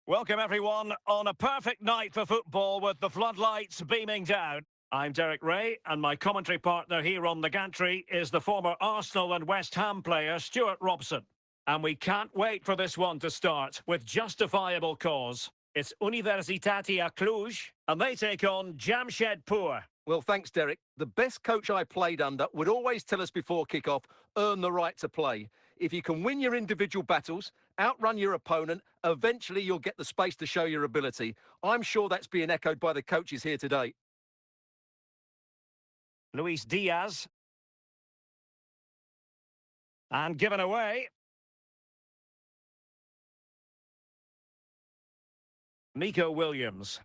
Welcome everyone on a perfect night for football with the floodlights beaming down. I'm Derek Ray and my commentary partner here on the gantry is the former Arsenal and West Ham player Stuart Robson. And we can't wait for this one to start with justifiable cause. It's Universitatea Cluj and they take on Jamshedpur. Well, thanks, Derek. The best coach I played under would always tell us before kick-off, earn the right to play. If you can win your individual battles, outrun your opponent, eventually you'll get the space to show your ability. I'm sure that's being echoed by the coaches here today. Luis Diaz. And given away. Nico Williams.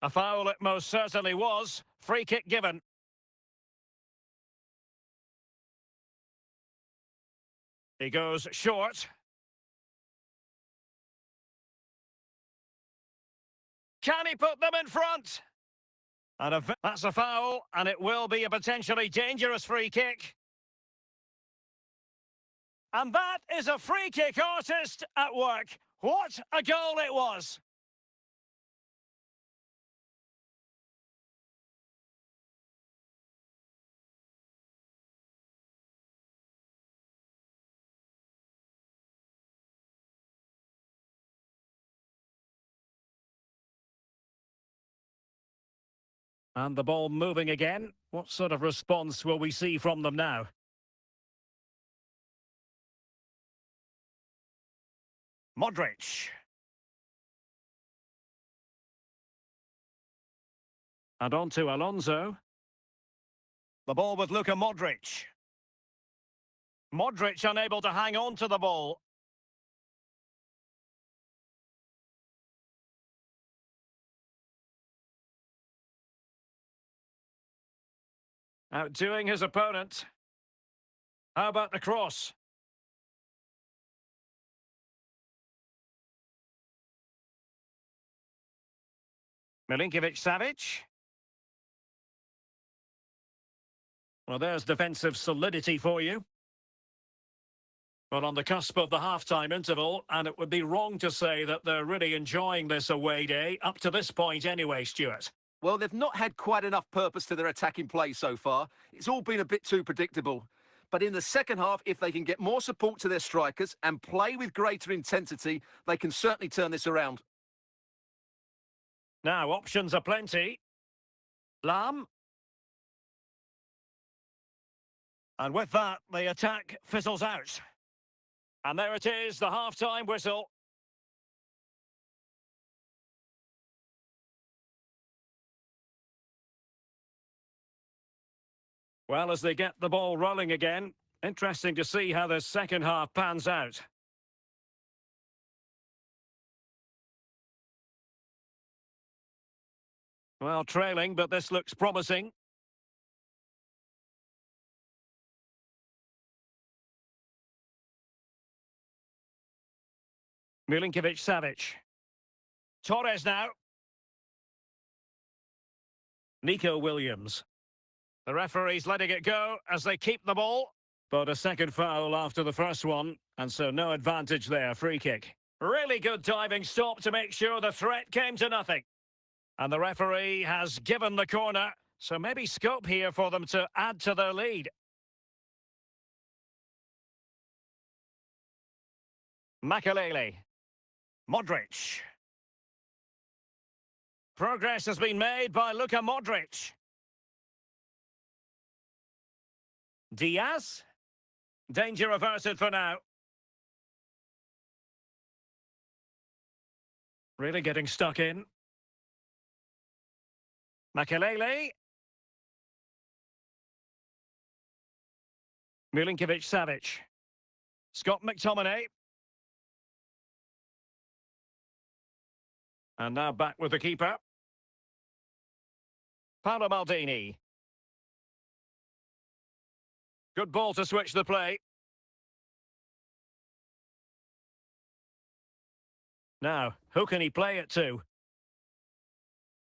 A foul it most certainly was. Free kick given. He goes short. Can he put them in front? And that's a foul, and it will be a potentially dangerous free kick. And that is a free kick artist at work. What a goal it was! And the ball moving again. What sort of response will we see from them now? Modric. And on to Alonso. The ball with Luka Modric. Modric unable to hang on to the ball. Outdoing his opponent. How about the cross? Milinkovic-Savic. Well, there's defensive solidity for you. But on the cusp of the half-time interval, and it would be wrong to say that they're really enjoying this away day, up to this point anyway, Stuart. Well, they've not had quite enough purpose to their attacking play so far. It's all been a bit too predictable. But in the second half, if they can get more support to their strikers and play with greater intensity, they can certainly turn this around. Now, options are plenty. Lam. And with that, the attack fizzles out. And there it is, the half-time whistle. Well, as they get the ball rolling again, interesting to see how the second half pans out. Well, trailing, but this looks promising. Milinkovic-Savic. Torres now. Nico Williams. The referee's letting it go as they keep the ball. But a second foul after the first one, and so no advantage there, free kick. Really good diving stop to make sure the threat came to nothing. And the referee has given the corner, so maybe scope here for them to add to their lead. Makelele. Modric. Progress has been made by Luka Modric. Diaz. Danger averted for now. Really getting stuck in. Makelele. Milinkovic-Savic. Scott McTominay. And now back with the keeper. Paolo Maldini. Good ball to switch the play. Now, who can he play it to?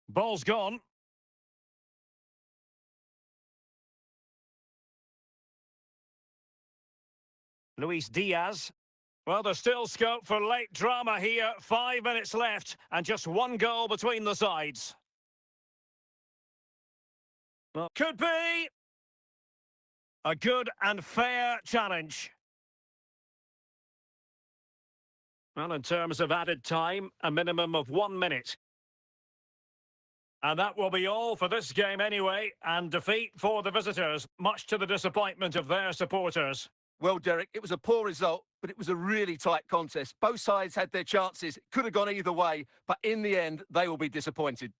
Ball's gone. Luis Diaz. Well, there's still scope for late drama here. 5 minutes left and just one goal between the sides. Well, could be a good and fair challenge. Well, in terms of added time, a minimum of 1 minute. And that will be all for this game anyway, and defeat for the visitors, much to the disappointment of their supporters. Well, Derek, it was a poor result, but it was a really tight contest. Both sides had their chances. It could have gone either way, but in the end, they will be disappointed.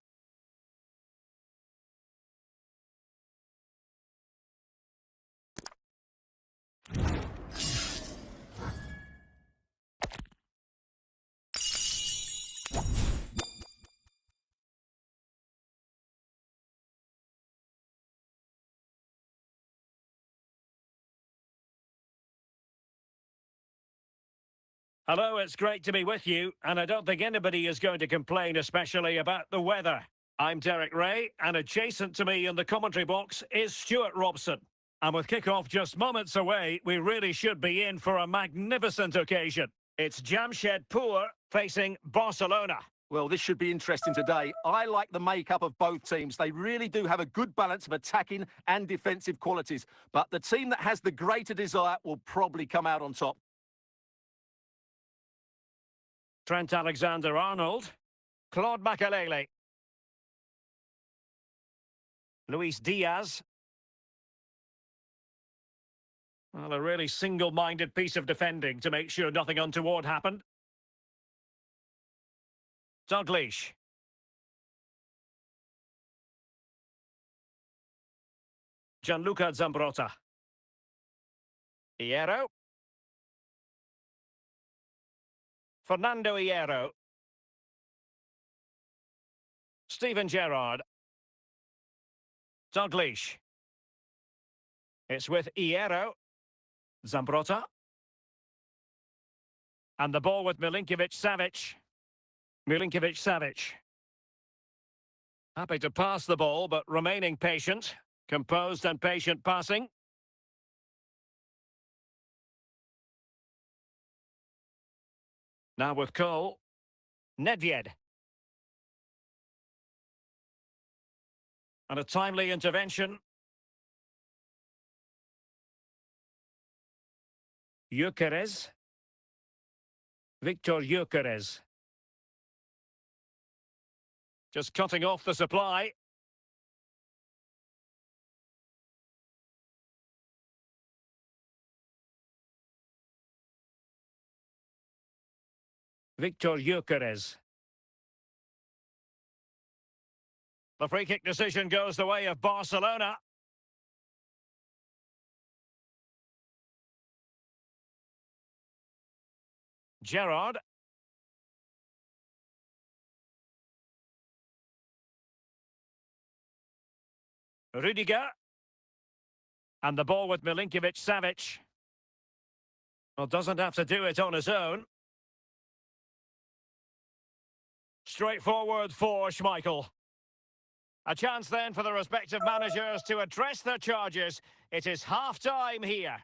Hello, it's great to be with you, and I don't think anybody is going to complain, especially about the weather. I'm Derek Ray, and adjacent to me in the commentary box is Stuart Robson. And with kick-off just moments away, we really should be in for a magnificent occasion. It's Jamshedpur facing Barcelona. Well, this should be interesting today. I like the makeup of both teams. They really do have a good balance of attacking and defensive qualities. But the team that has the greater desire will probably come out on top. Trent Alexander-Arnold, Claude Makelele, Luis Diaz. Well, a really single-minded piece of defending to make sure nothing untoward happened. Dalglish. Gianluca Zambrotta. Hierro. Fernando Hierro. Steven Gerrard. Dalglish. It's with Hierro. Zambrotta. And the ball with Milinkovic-Savic. Milinkovic-Savic. Happy to pass the ball, but remaining patient. Composed and patient passing. Now with Cole. Nedved. And a timely intervention. Gyökeres. Victor Gyökeres. Just cutting off the supply. Victor Gyökeres. The free kick decision goes the way of Barcelona. Gerrard. Rudiger. And the ball with Milinkovic-Savic. Well, doesn't have to do it on his own. Straightforward for Schmeichel. A chance then for the respective managers to address their charges. It is half-time here.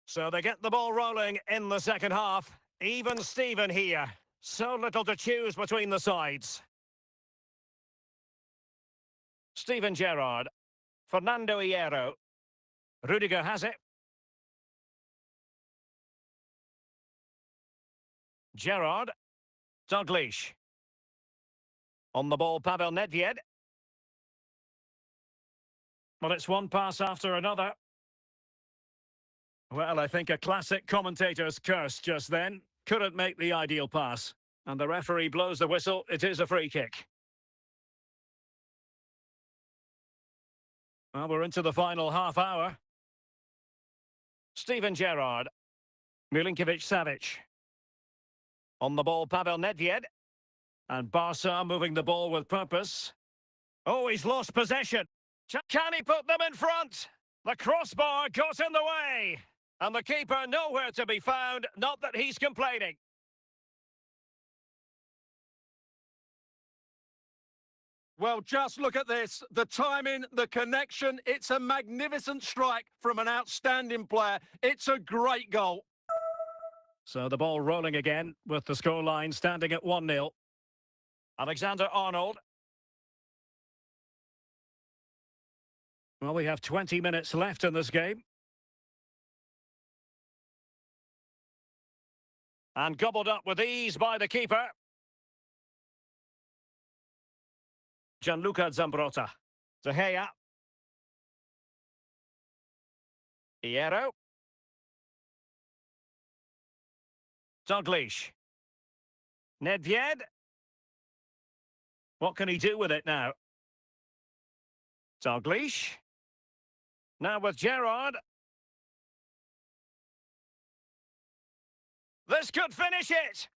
So they get the ball rolling in the second half. Even Steven here. So little to choose between the sides. Steven Gerrard. Fernando Hierro. Rudiger has it. Gerrard. Dalglish. On the ball, Pavel Nedved. Well, it's one pass after another. Well, I think a classic commentator's curse just then. Couldn't make the ideal pass. And the referee blows the whistle. It is a free kick. Well, we're into the final half hour. Steven Gerrard. Milinkovic-Savic. On the ball, Pavel Nedved. And Barca moving the ball with purpose. Oh, he's lost possession. Can he put them in front? The crossbar got in the way. And the keeper nowhere to be found, not that he's complaining. Well, just look at this. The timing, the connection. It's a magnificent strike from an outstanding player. It's a great goal. So the ball rolling again with the scoreline standing at 1-0. Alexander-Arnold. Well, we have 20 minutes left in this game. And gobbled up with ease by the keeper. Gianluca Zambrotta. De Gea. Hierro. Dalglish. Nedved. What can he do with it now? Dalglish. Now with Gerrard. This could finish it!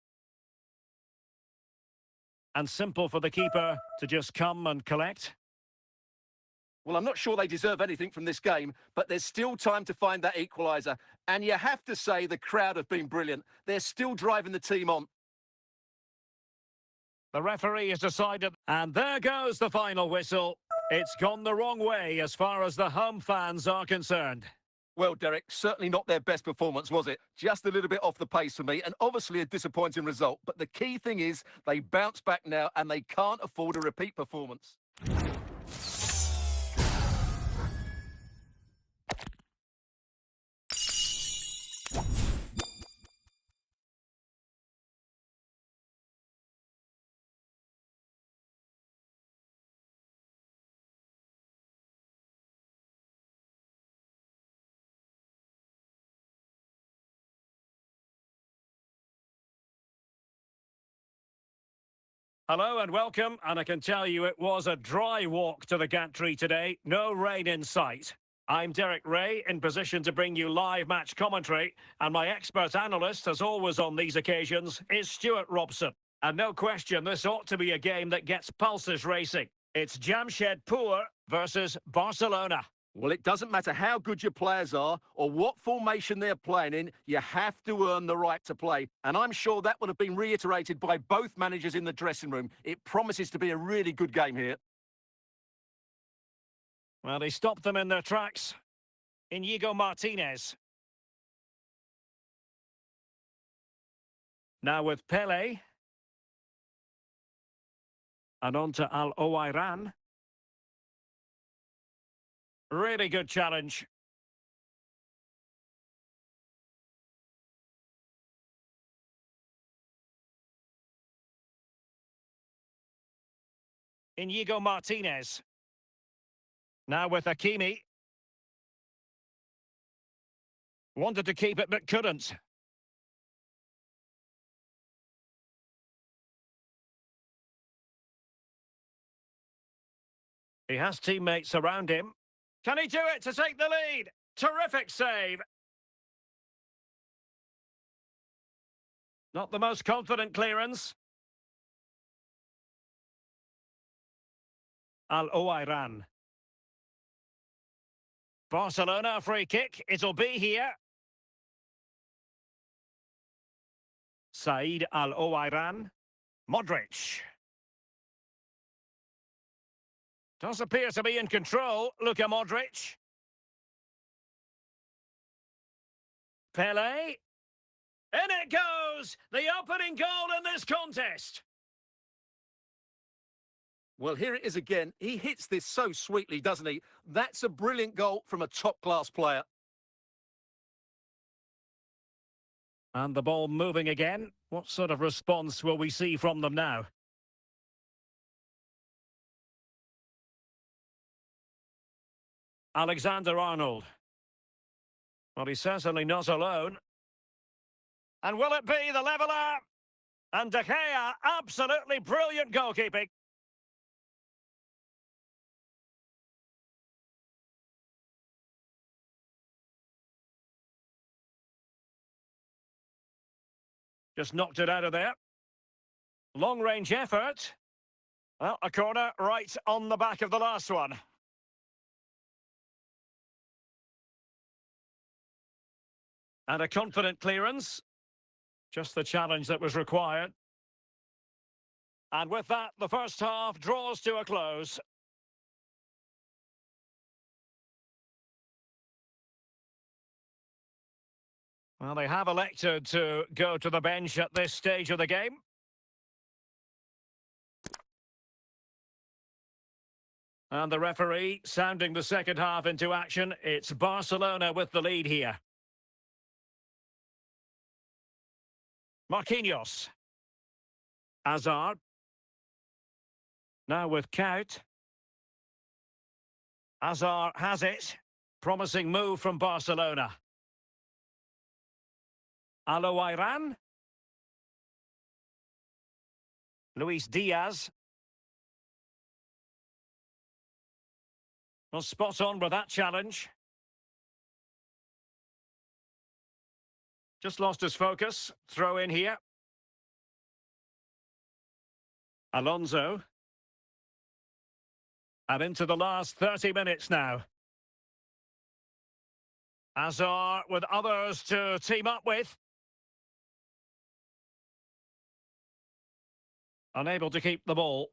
And simple for the keeper to just come and collect. Well, I'm not sure they deserve anything from this game, but there's still time to find that equaliser. And you have to say the crowd have been brilliant. They're still driving the team on. The referee has decided, and there goes the final whistle. It's gone the wrong way as far as the home fans are concerned. Well, Derek, certainly not their best performance, was it? Just a little bit off the pace for me, and obviously a disappointing result. But the key thing is they bounce back now, and they can't afford a repeat performance. Hello and welcome, and I can tell you it was a dry walk to the gantry today, no rain in sight. I'm Derek Ray, in position to bring you live match commentary, and my expert analyst, as always on these occasions, is Stuart Robson. And no question, this ought to be a game that gets pulses racing. It's Jamshedpur versus Barcelona. Well, it doesn't matter how good your players are or what formation they're playing in, you have to earn the right to play. And I'm sure that would have been reiterated by both managers in the dressing room. It promises to be a really good game here. Well, he stopped them in their tracks. Inigo Martinez. Now with Pele. And on to Al-Owairan. Really good challenge. Inigo Martinez. Now with Hakimi. Wanted to keep it but couldn't. He has teammates around him. Can he do it to take the lead? Terrific save. Not the most confident clearance. Al-Owairan. Barcelona free kick. It'll be here. Said Al-Owairan. Modric. Does appear to be in control, Luka Modric. Pele. In it goes! The opening goal in this contest. Well, here it is again. He hits this so sweetly, doesn't he? That's a brilliant goal from a top-class player. And the ball moving again. What sort of response will we see from them now? Alexander-Arnold. Well, he's certainly not alone. And will it be the leveller? And De Gea, absolutely brilliant goalkeeping. Just knocked it out of there. Long-range effort. Well, a corner right on the back of the last one. And a confident clearance. Just the challenge that was required. And with that, the first half draws to a close. Well, they have elected to go to the bench at this stage of the game. And the referee sounding the second half into action. It's Barcelona with the lead here. Marquinhos. Hazard. Now with Kaut. Hazard has it. Promising move from Barcelona. Aloiran. Luis Diaz. Well, spot on with that challenge. Just lost his focus. Throw in here. Alonso. And into the last 30 minutes now. Hazard with others to team up with. Unable to keep the ball.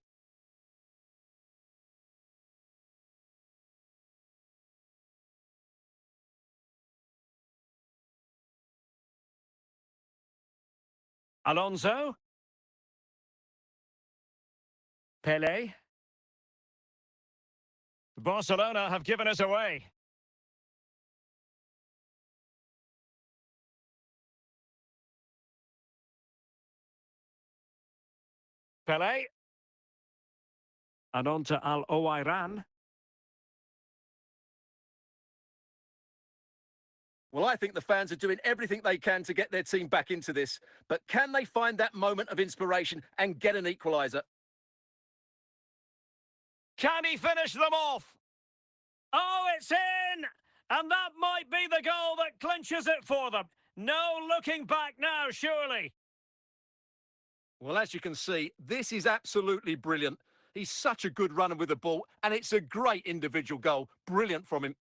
Alonso. Pele. Barcelona have given us away. Pele. And on to Al-Owairan. Well, I think the fans are doing everything they can to get their team back into this. But can they find that moment of inspiration and get an equaliser? Can he finish them off? Oh, it's in! And that might be the goal that clinches it for them. No looking back now, surely. Well, as you can see, this is absolutely brilliant. He's such a good runner with the ball, and it's a great individual goal. Brilliant from him.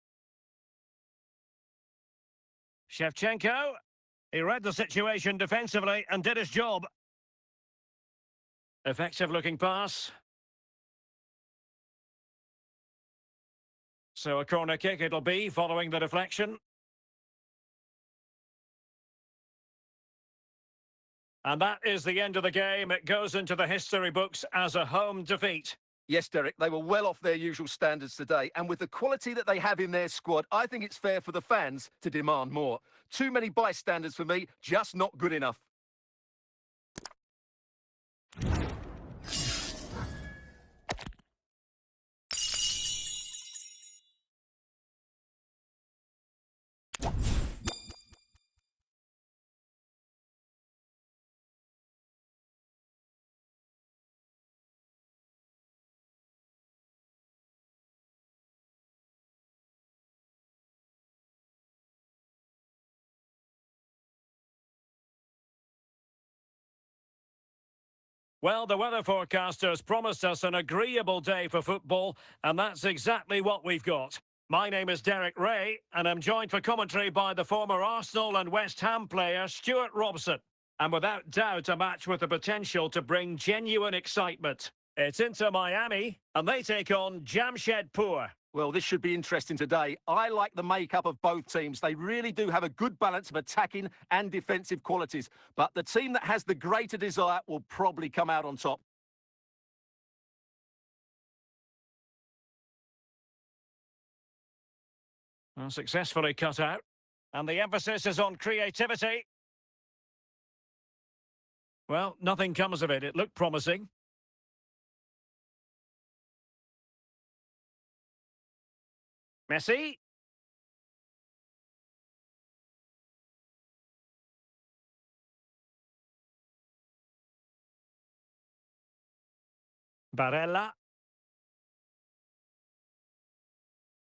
Shevchenko. He read the situation defensively and did his job. Effective looking pass. So a corner kick it'll be following the deflection. And that is the end of the game. It goes into the history books as a home defeat. Yes, Derek, they were well off their usual standards today. And with the quality that they have in their squad, I think it's fair for the fans to demand more. Too many bystanders for me, just not good enough. Well, the weather forecasters promised us an agreeable day for football, and that's exactly what we've got. My name is Derek Ray, and I'm joined for commentary by the former Arsenal and West Ham player Stuart Robson. And without doubt, a match with the potential to bring genuine excitement. It's Inter Miami, and they take on Jamshedpur. Well, this should be interesting today. I like the makeup of both teams. They really do have a good balance of attacking and defensive qualities. But the team that has the greater desire will probably come out on top. Well, successfully cut out. And the emphasis is on creativity. Well, nothing comes of it. It looked promising. Messi. Barella.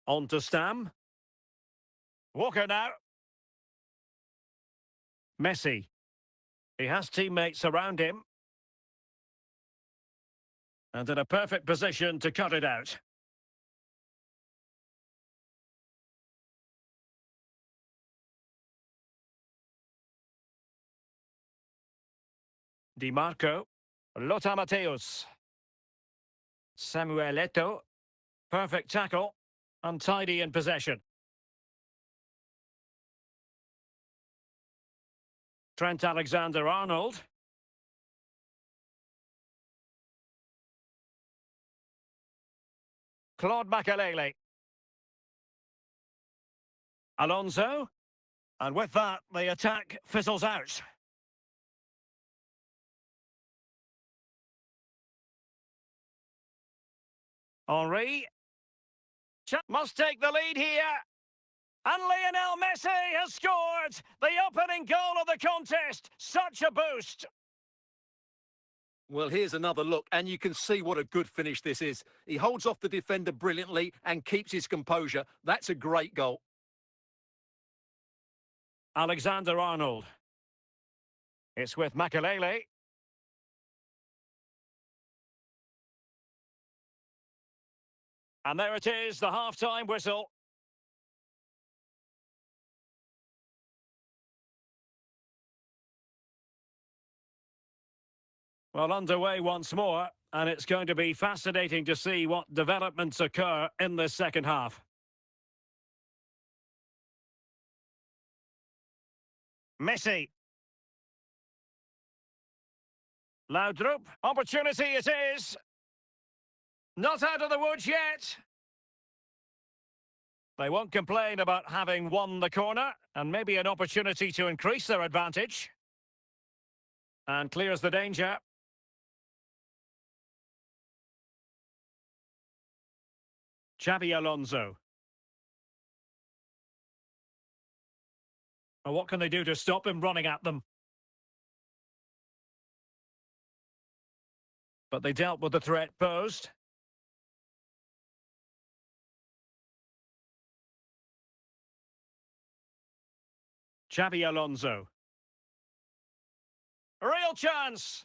On to Stam. Walker now. Messi. He has teammates around him. And in a perfect position to cut it out. Di Marco. Lothar Matthäus. Samuel Eto'o. Perfect tackle. Untidy in possession. Trent Alexander-Arnold. Claude Makelele. Alonso. And with that, the attack fizzles out. Henry. Must take the lead here. And Lionel Messi has scored the opening goal of the contest. Such a boost. Well, here's another look, and you can see what a good finish this is. He holds off the defender brilliantly and keeps his composure. That's a great goal. Alexander-Arnold. It's with Makelele. And there it is, the half-time whistle. Well, underway once more, and it's going to be fascinating to see what developments occur in this second half. Messi. Laudrup. Opportunity it is. Not out of the woods yet. They won't complain about having won the corner, and maybe an opportunity to increase their advantage. And clears the danger. Xabi Alonso. And what can they do to stop him running at them? But they dealt with the threat posed. Xabi Alonso. Real chance.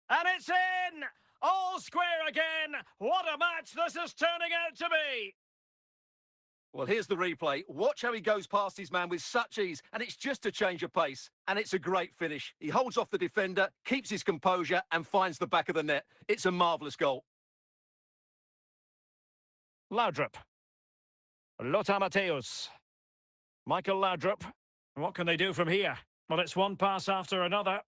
And it's in! All square again. What a match this is turning out to be. Well, here's the replay. Watch how he goes past his man with such ease, and it's just a change of pace. And it's a great finish. He holds off the defender, keeps his composure, and finds the back of the net. It's a marvellous goal. Laudrup. Lothar Matthäus. Michael Laudrup. What can they do from here? Well, it's one pass after another.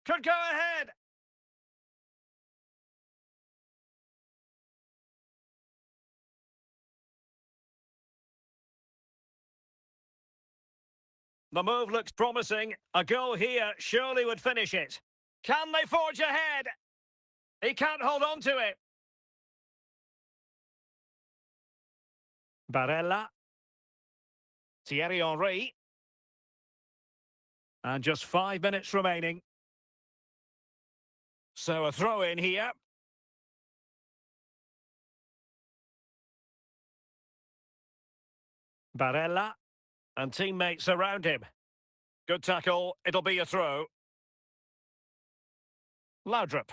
Could go ahead. The move looks promising. A goal here surely would finish it. Can they forge ahead? He can't hold on to it. Barella. Thierry Henry. And just 5 minutes remaining. So a throw in here. Barella. And teammates around him. Good tackle. It'll be a throw. Laudrup.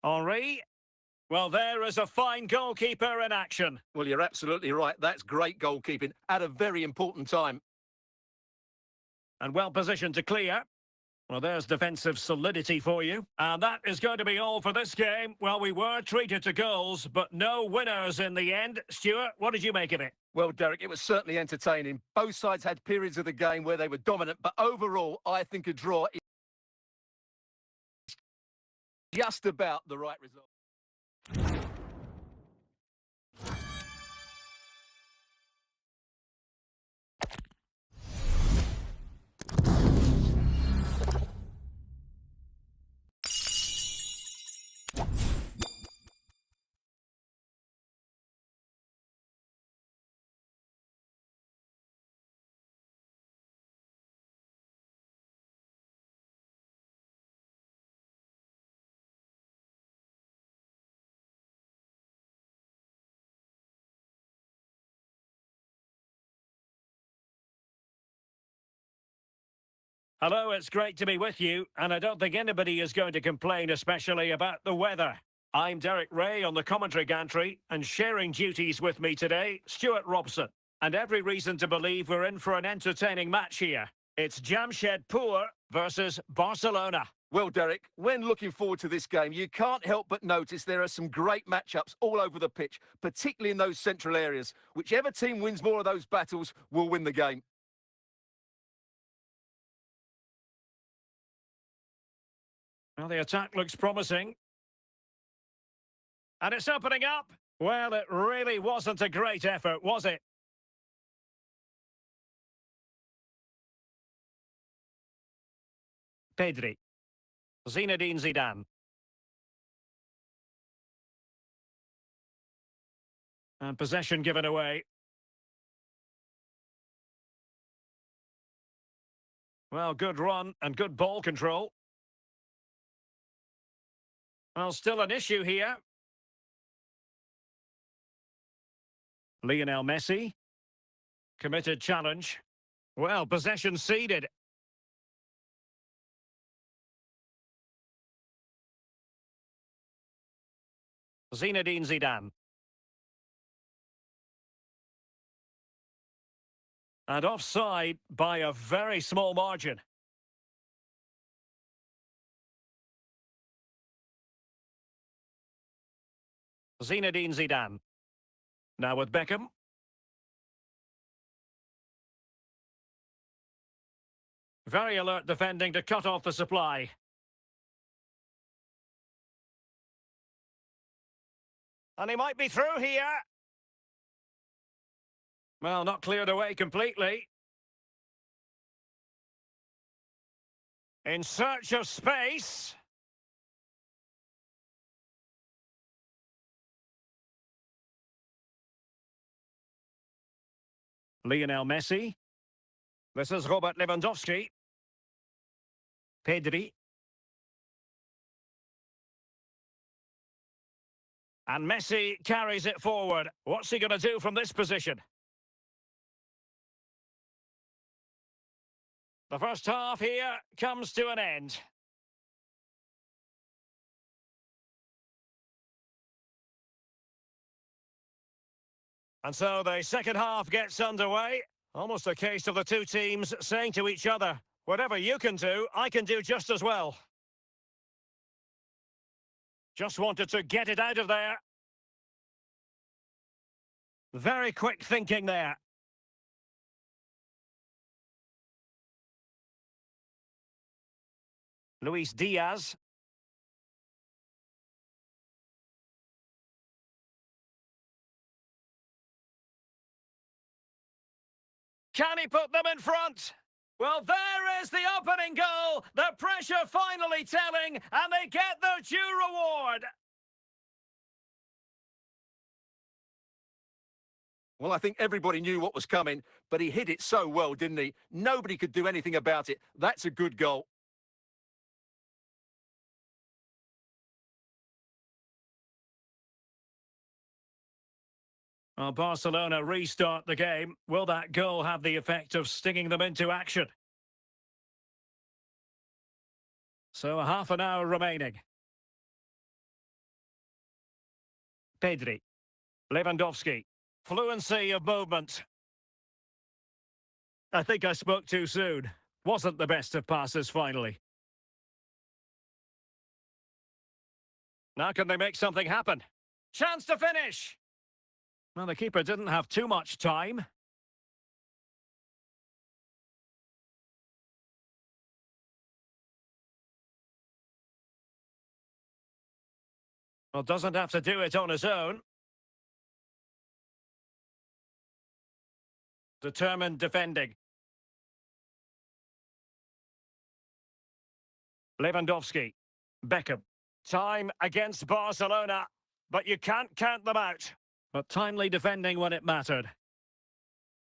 Henry. Well, there is a fine goalkeeper in action. Well, you're absolutely right. That's great goalkeeping at a very important time. And well positioned to clear. Well, there's defensive solidity for you. And that is going to be all for this game. Well, we were treated to goals, but no winners in the end. Stuart, what did you make of it? Well, Derek, it was certainly entertaining. Both sides had periods of the game where they were dominant, but overall, I think a draw is just about the right result. Hello, it's great to be with you, and I don't think anybody is going to complain, especially about the weather. I'm Derek Ray on the commentary gantry, and sharing duties with me today, Stuart Robson. And every reason to believe we're in for an entertaining match here. It's Jamshedpur versus Barcelona. Well, Derek, when looking forward to this game, you can't help but notice there are some great matchups all over the pitch, particularly in those central areas. Whichever team wins more of those battles will win the game. Well, the attack looks promising. And it's opening up. Well, it really wasn't a great effort, was it? Pedri. Zinedine Zidane. And possession given away. Well, good run and good ball control. Well, still an issue here. Lionel Messi. Committed challenge. Well, possession ceded. Zinedine Zidane. And offside by a very small margin. Zinedine Zidane. Now with Beckham. Very alert defending to cut off the supply. And he might be through here. Well, not cleared away completely. In search of space. Lionel Messi. This is Robert Lewandowski. Pedri. And Messi carries it forward. What's he going to do from this position? The first half here comes to an end. And so the second half gets underway. Almost a case of the two teams saying to each other, whatever you can do, I can do just as well. Just wanted to get it out of there. Very quick thinking there. Luis Diaz. Can he put them in front? Well, there is the opening goal. The pressure finally telling, and they get their due reward. Well, I think everybody knew what was coming, but he hit it so well, didn't he? Nobody could do anything about it. That's a good goal. Well, Barcelona restart the game. Will that goal have the effect of stinging them into action? So half an hour remaining. Pedri. Lewandowski. Fluency of movement. I think I spoke too soon. Wasn't the best of passes finally. Now can they make something happen? Chance to finish! Well, the keeper didn't have too much time. Well, doesn't have to do it on his own. Determined defending. Lewandowski. Beckham. Time against Barcelona, but you can't count them out. But timely defending when it mattered.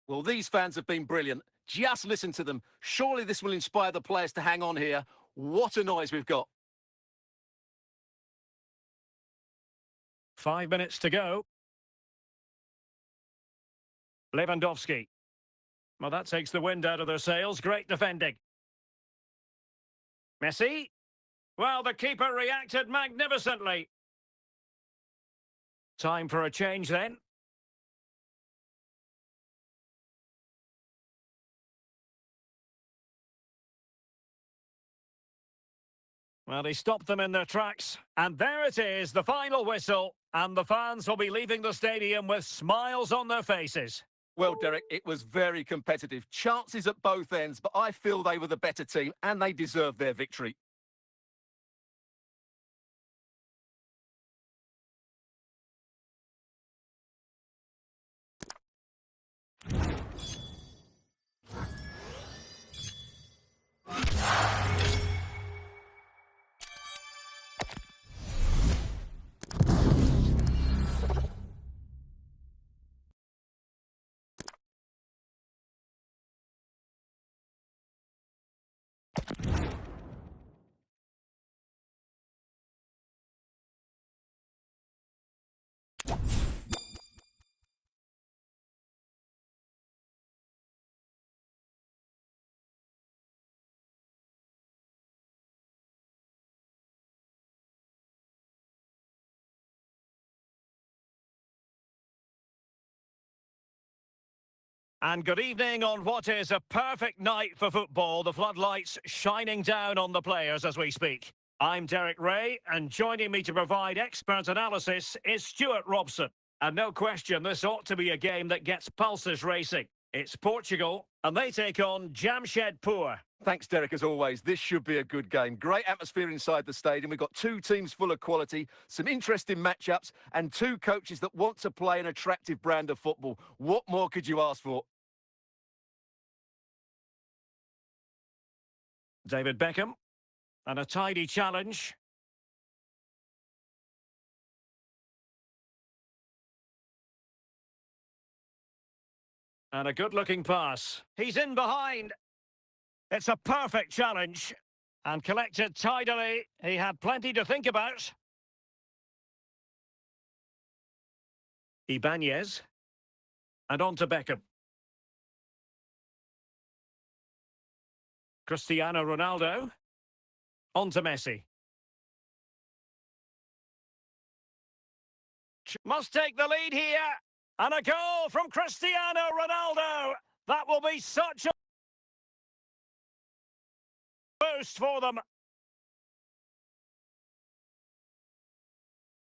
Well, these fans have been brilliant. Just listen to them. Surely this will inspire the players to hang on here. What a noise we've got. 5 minutes to go. Lewandowski. Well, that takes the wind out of their sails. Great defending. Messi. Well, the keeper reacted magnificently. Time for a change then. Well, he stopped them in their tracks. And there it is, the final whistle. And the fans will be leaving the stadium with smiles on their faces. Well, Derek, it was very competitive. Chances at both ends, but I feel they were the better team and they deserved their victory. And good evening on what is a perfect night for football. The floodlights shining down on the players as we speak. I'm Derek Ray, and joining me to provide expert analysis is Stuart Robson. And no question, this ought to be a game that gets pulses racing. It's Portugal, and they take on Jamshedpur. Thanks, Derek, as always. This should be a good game. Great atmosphere inside the stadium. We've got two teams full of quality, some interesting matchups, and two coaches that want to play an attractive brand of football. What more could you ask for? David Beckham, and a tidy challenge. And a good-looking pass. He's in behind. It's a perfect challenge. And collected tidily. He had plenty to think about. Ibanez. And on to Beckham. Cristiano Ronaldo. On to Messi. Must take the lead here. And a goal from Cristiano Ronaldo. That will be such a boost for them.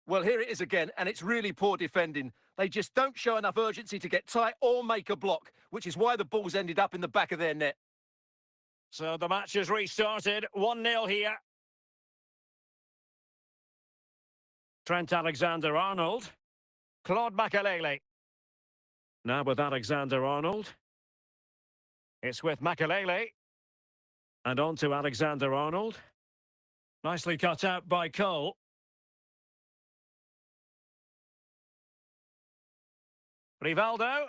Well, here it is again, and it's really poor defending. They just don't show enough urgency to get tight or make a block, which is why the ball's ended up in the back of their net. So the match has restarted. 1-0 here. Trent Alexander-Arnold. Claude Makelele. Now with Alexander-Arnold. It's with Makelele. And on to Alexander-Arnold. Nicely cut out by Cole. Rivaldo.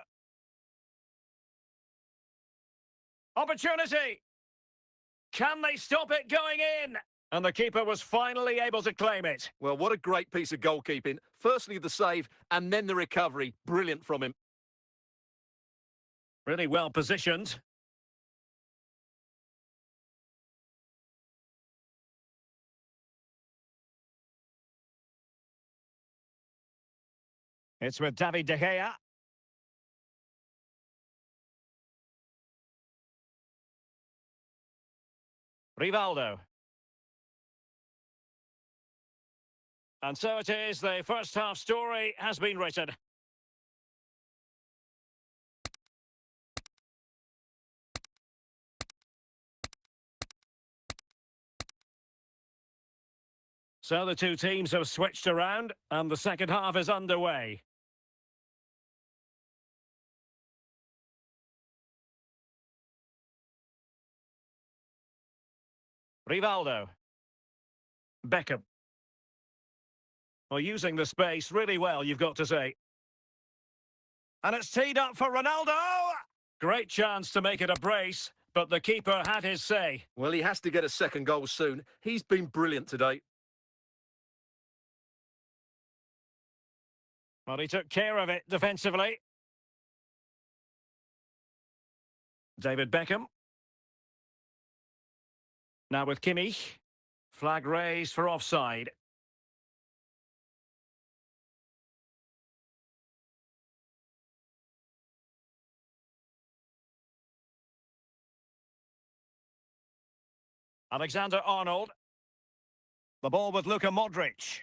Opportunity. Can they stop it going in? And the keeper was finally able to claim it. Well, what a great piece of goalkeeping. Firstly, the save, and then the recovery. Brilliant from him. Really well positioned. It's with David De Gea. Rivaldo. And so it is, the first half story has been written. So the two teams have switched around and the second half is underway. Rivaldo. Beckham. Well, using the space really well, you've got to say. And it's teed up for Ronaldo! Great chance to make it a brace, but the keeper had his say. Well, he has to get a second goal soon. He's been brilliant today. Well, he took care of it defensively. David Beckham. Now with Kimmich. Flag raised for offside. Alexander-Arnold. The ball with Luka Modric.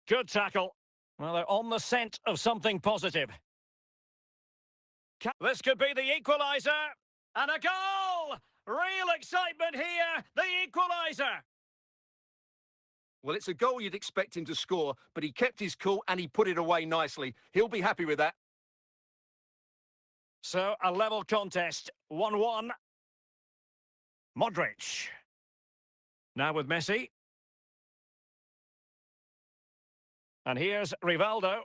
Good tackle. Well, they're on the scent of something positive. This could be the equaliser. And a goal! Real excitement here. The equaliser. Well, it's a goal you'd expect him to score, but he kept his cool and he put it away nicely. He'll be happy with that. So, a level contest. 1-1. Modric. Now with Messi. And here's Rivaldo.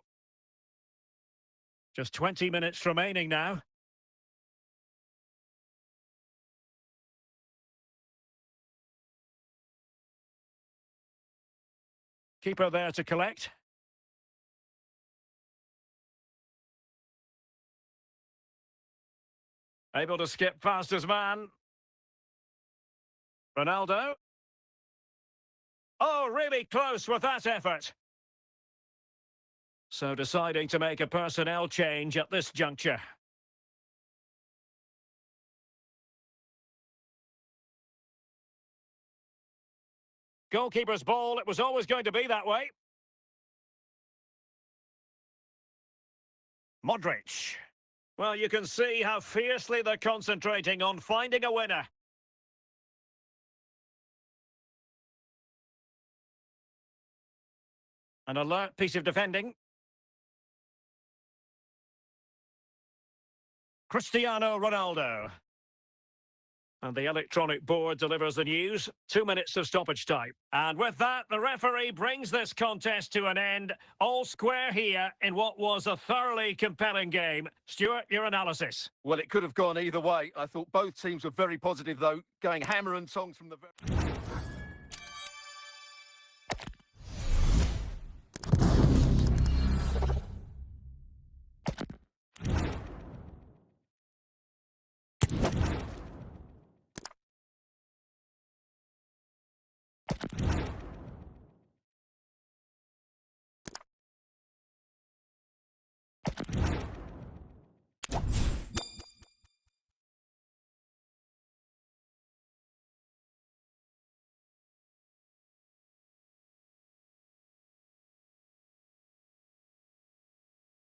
Just 20 minutes remaining now. Keeper there to collect. Able to skip past his man. Ronaldo. Oh, really close with that effort. So deciding to make a personnel change at this juncture. Goalkeeper's ball, it was always going to be that way. Modric. Well, you can see how fiercely they're concentrating on finding a winner. An alert piece of defending. Cristiano Ronaldo. And the electronic board delivers the news. 2 minutes of stoppage time. And with that, the referee brings this contest to an end. All square here in what was a thoroughly compelling game. Stuart, your analysis. Well, it could have gone either way. I thought both teams were very positive, though, going hammer and tongs from the...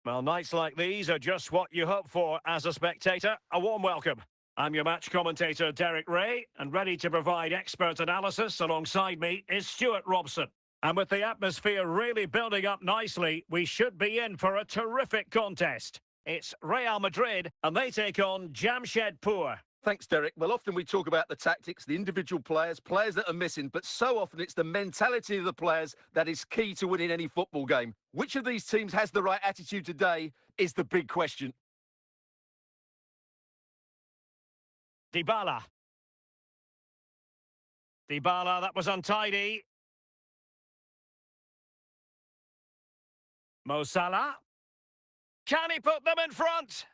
Well, nights like these are just what you hope for as a spectator. A warm welcome. I'm your match commentator, Derek Ray, and ready to provide expert analysis alongside me is Stuart Robson. And with the atmosphere really building up nicely, we should be in for a terrific contest. It's Real Madrid, and they take on Jamshedpur. Thanks, Derek. Well, often we talk about the tactics, the individual players that are missing, but so often it's the mentality of the players that is key to winning any football game. Which of these teams has the right attitude today is the big question. Dybala. Dybala, that was untidy. Mo Salah. Can he put them in front?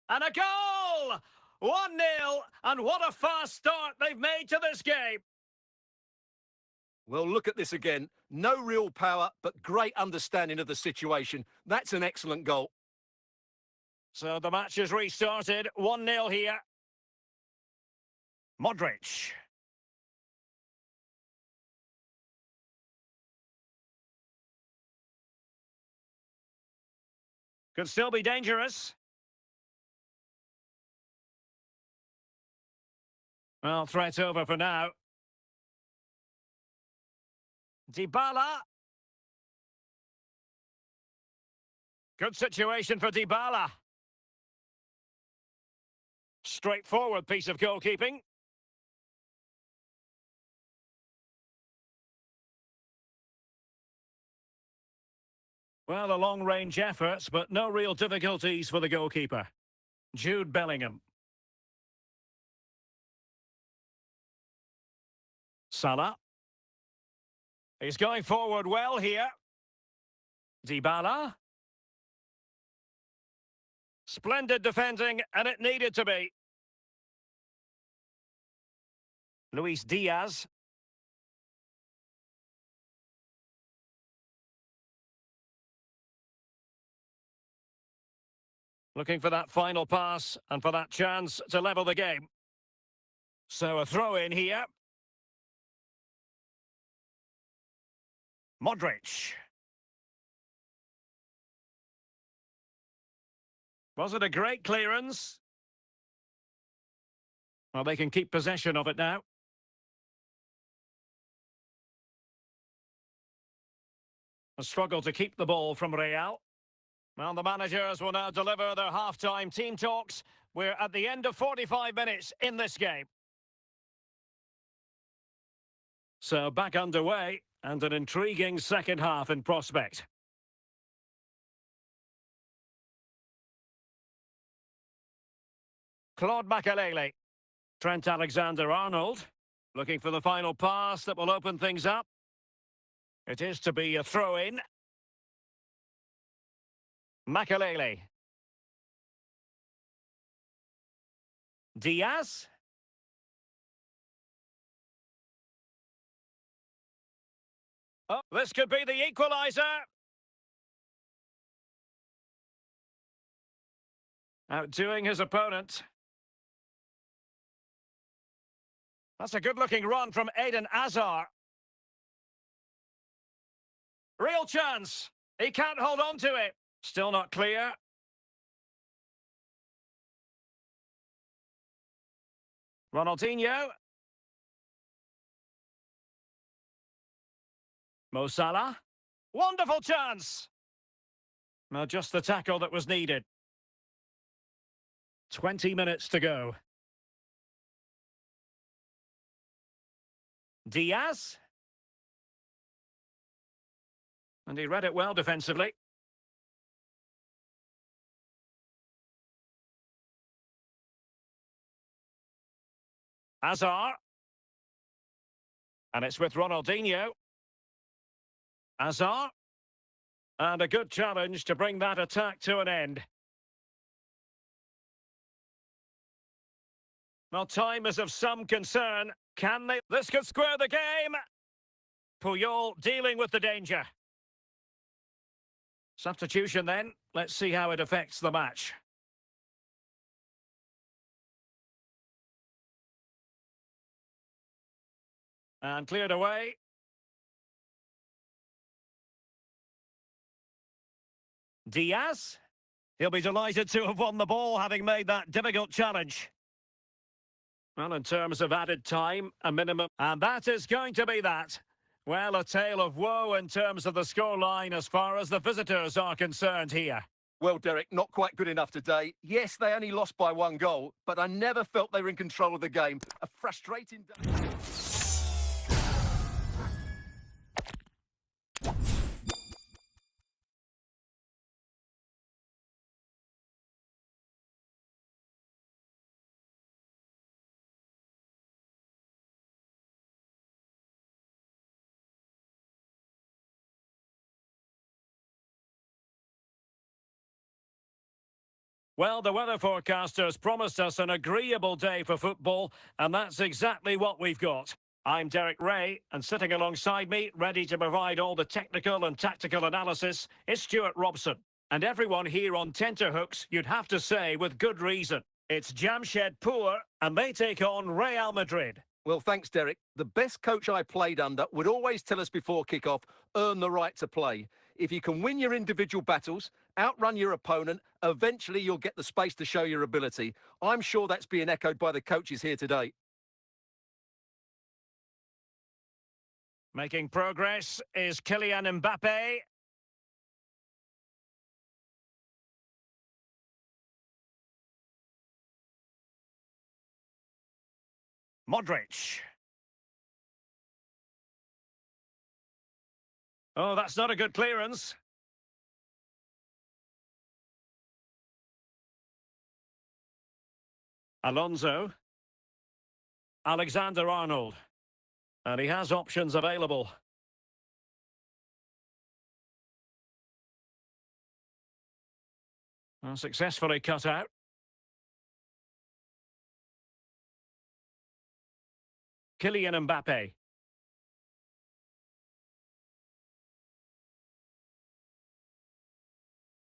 And a goal! 1-0, and what a fast start they've made to this game. Well, look at this again. No real power, but great understanding of the situation. That's an excellent goal. So the match has restarted. 1-0 here. Modric. Could still be dangerous. Well, threat over for now. Dybala. Good situation for Dybala. Straightforward piece of goalkeeping. Well, the long-range efforts, but no real difficulties for the goalkeeper. Jude Bellingham. Salah. He's going forward well here. Dybala. Splendid defending, and it needed to be. Luis Diaz. Looking for that final pass and for that chance to level the game. So a throw in here. Modric. Was it a great clearance? Well, they can keep possession of it now. A struggle to keep the ball from Real. Well, the managers will now deliver their half-time team talks. We're at the end of 45 minutes in this game. So back underway and an intriguing second half in prospect. Claude Makelele. Trent Alexander-Arnold. Looking for the final pass that will open things up. It is to be a throw-in. Makelele. Diaz. Oh, this could be the equaliser. Outdoing his opponent. That's a good-looking run from Eden Hazard. Real chance. He can't hold on to it. Still not clear. Ronaldinho. Mo Salah. Wonderful chance. Now just the tackle that was needed. 20 minutes to go. Diaz. And he read it well defensively. Hazard. And it's with Ronaldinho. Hazard. And a good challenge to bring that attack to an end. Well, time is of some concern. Can they? This could square the game. Puyol dealing with the danger. Substitution then. Let's see how it affects the match. And cleared away. Diaz. He'll be delighted to have won the ball, having made that difficult challenge. Well, in terms of added time, a minimum. And that is going to be that. Well, a tale of woe in terms of the scoreline as far as the visitors are concerned here. Well, Derek, not quite good enough today. Yes, they only lost by 1 goal, but I never felt they were in control of the game. A frustrating day. Well, the weather forecasters promised us an agreeable day for football, and that's exactly what we've got. I'm Derek Ray, and sitting alongside me, ready to provide all the technical and tactical analysis, is Stuart Robson. And everyone here on tenterhooks, you'd have to say with good reason. It's Jamshedpur, and they take on Real Madrid. Well, thanks, Derek. The best coach I played under would always tell us before kick-off, earn the right to play. If you can win your individual battles, outrun your opponent, eventually you'll get the space to show your ability. I'm sure that's being echoed by the coaches here today. Making progress is Kylian Mbappe. Modric. Oh, that's not a good clearance. Alonso. Alexander-Arnold. And he has options available. And successfully cut out. Kylian Mbappe.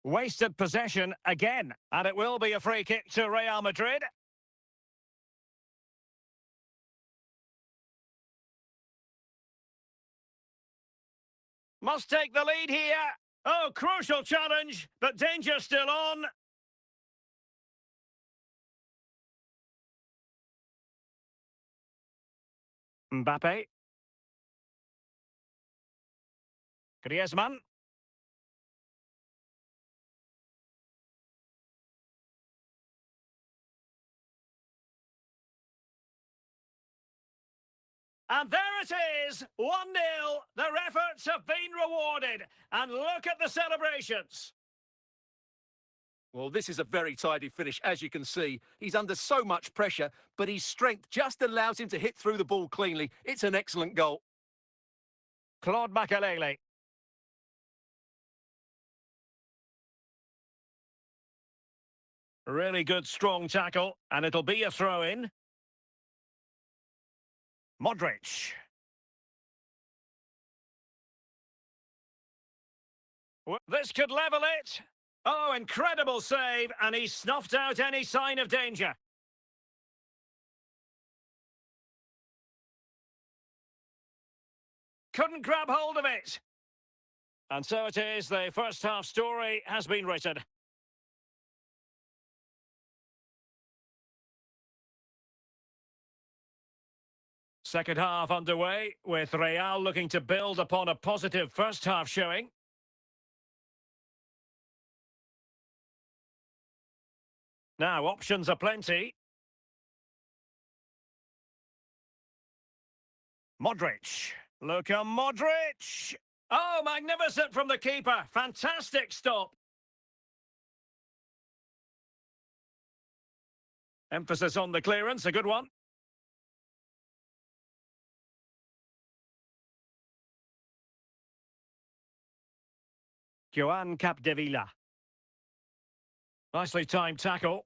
Wasted possession again, and it will be a free kick to Real Madrid. Must take the lead here. Oh, crucial challenge, but danger still on. Mbappe. Griezmann. And there it is, 1-0. Their efforts have been rewarded. And look at the celebrations. Well, this is a very tidy finish, as you can see. He's under so much pressure, but his strength just allows him to hit through the ball cleanly. It's an excellent goal. Claude Makelele. Really good, strong tackle, and it'll be a throw-in. Modric. This could level it. Oh, incredible save, and he snuffed out any sign of danger. Couldn't grab hold of it. And so it is, the first half story has been written. Second half underway, with Real looking to build upon a positive first half showing. Now, options are plenty. Modric. Luka Modric. Oh, magnificent from the keeper. Fantastic stop. Emphasis on the clearance, a good one. Joan Capdevila. Nicely timed tackle.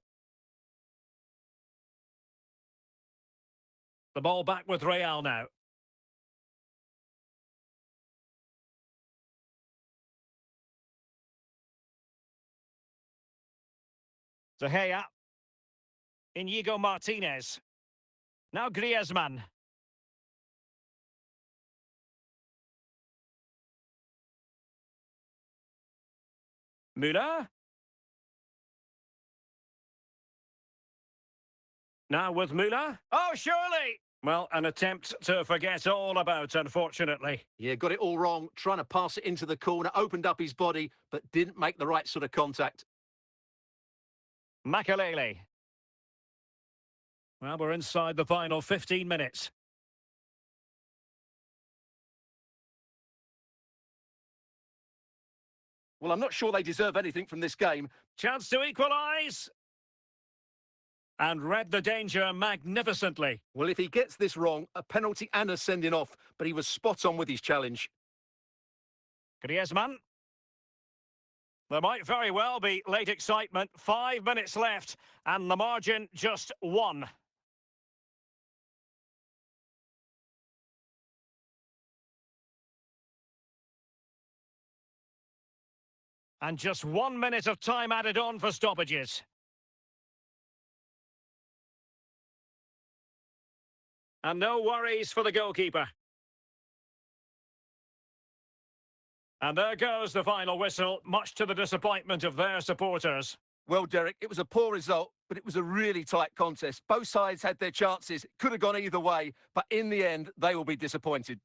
The ball back with Real now. De Gea. Inigo Martinez. Now Griezmann. Müller. Now with Müller. Oh, surely! Well, an attempt to forget all about, unfortunately. Yeah, got it all wrong. Trying to pass it into the corner, opened up his body, but didn't make the right sort of contact. Makelele. Well, we're inside the final 15 minutes. Well, I'm not sure they deserve anything from this game. Chance to equalise. And read the danger magnificently. Well, if he gets this wrong, a penalty and a sending off, but he was spot on with his challenge. Griezmann. There might very well be late excitement. 5 minutes left, and the margin just 1. And just 1 minute of time added on for stoppages. And no worries for the goalkeeper. And there goes the final whistle, much to the disappointment of their supporters. Well, Derek, it was a poor result, but it was a really tight contest. Both sides had their chances. It could have gone either way, but in the end, they will be disappointed.